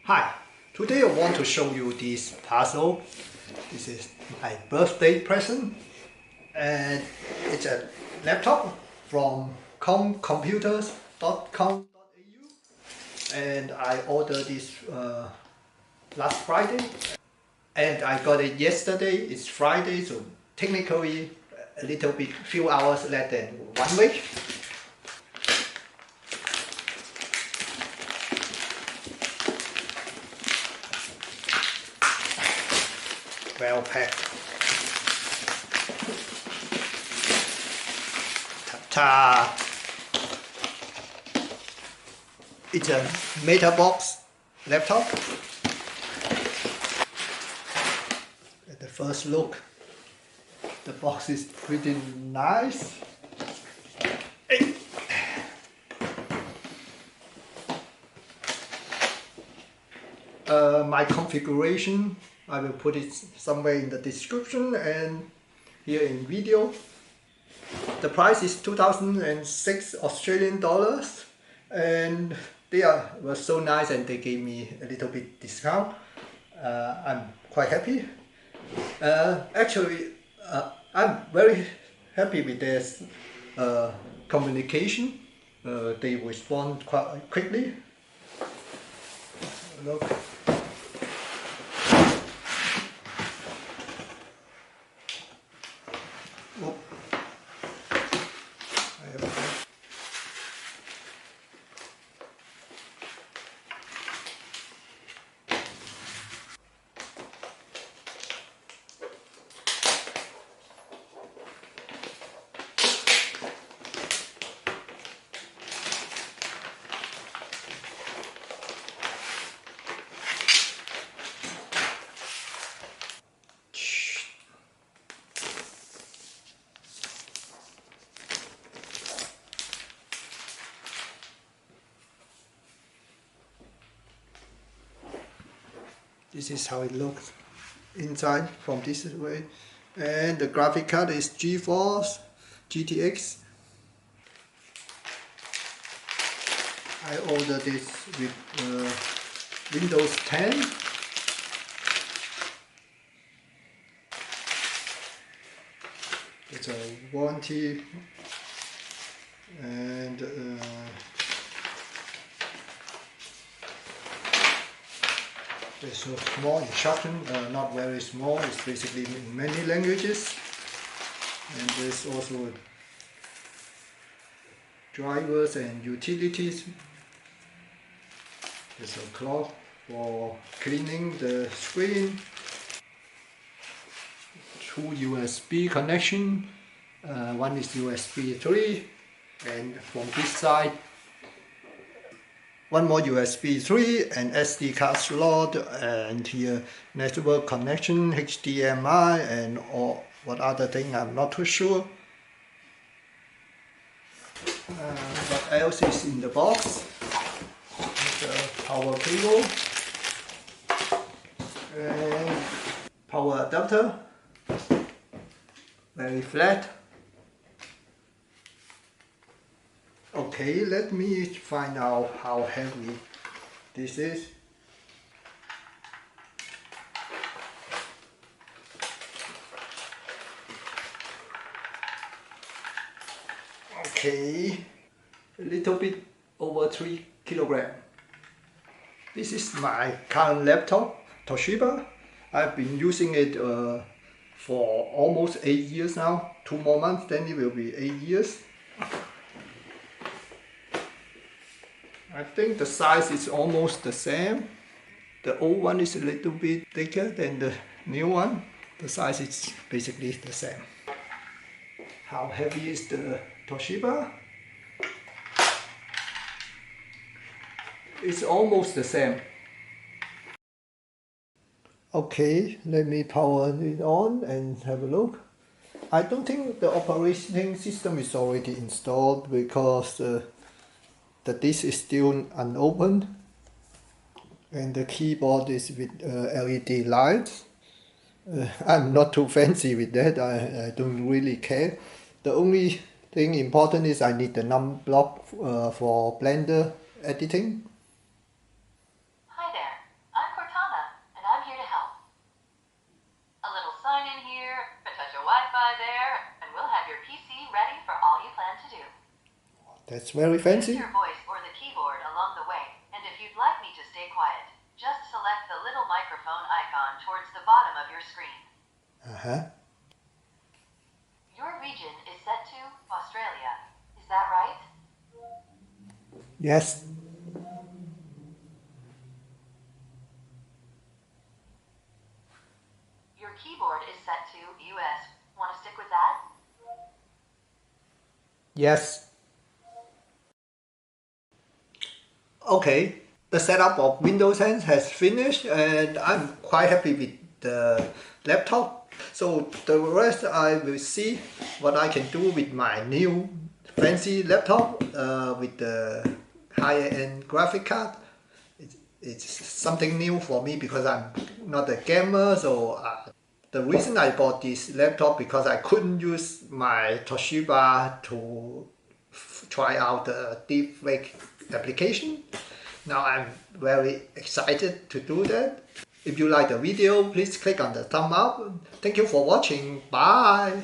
Hi, today I want to show you this puzzle. This is my birthday present and it's a laptop from comcomputers.com.au and I ordered this last Friday and I got it yesterday. It's Friday, so technically a little bit few hours less than 1 week. Well packed. Ta-ta! It's a MetaBox laptop. At the first look, the box is pretty nice. My configuration, I will put it somewhere in the description and here in video. The price is 2006 Australian dollars and they were so nice and they gave me a little bit discount. I'm quite happy. Actually, I'm very happy with their communication. They respond quite quickly. Look. Oh. This is how it looks inside from this way, and the graphic card is GeForce GTX. I ordered this with Windows 10. It's a warranty and there's a small instruction, not very small, it's basically in many languages. And there's also drivers and utilities. There's a cloth for cleaning the screen. 2 USB connection, one is USB 3, and from this side one more USB 3 and SD card slot, and here network connection, HDMI, and all what other thing I'm not too sure. What else is in the box? The power cable and power adapter, very flat. Okay, let me find out how heavy this is. Okay, a little bit over 3 kilograms. This is my current laptop, Toshiba. I've been using it for almost 8 years now. 2 more months, then it will be 8 years. I think the size is almost the same. The old one is a little bit thicker than the new one. The size is basically the same. How heavy is the Toshiba? It's almost the same. Okay, let me power it on and have a look. I don't think the operating system is already installed because the disk is still unopened and the keyboard is with LED lights. I'm not too fancy with that. I don't really care. The only thing important is I need the num block for Blender editing. Hi there. That's very fancy. Use your voice or the keyboard along the way, and if you'd like me to stay quiet, just select the little microphone icon towards the bottom of your screen. Your region is set to Australia. Is that right? Yes. Your keyboard is set to US. Want to stick with that? Yes. Okay, the setup of Windows 10 has finished and I'm quite happy with the laptop. So the rest I will see what I can do with my new fancy laptop with the higher end graphic card. It's something new for me because I'm not a gamer, so the reason I bought this laptop because I couldn't use my Toshiba to try out the deepfake application. Now I'm very excited to do that. If you like the video, please click on the thumb up. Thank you for watching. Bye.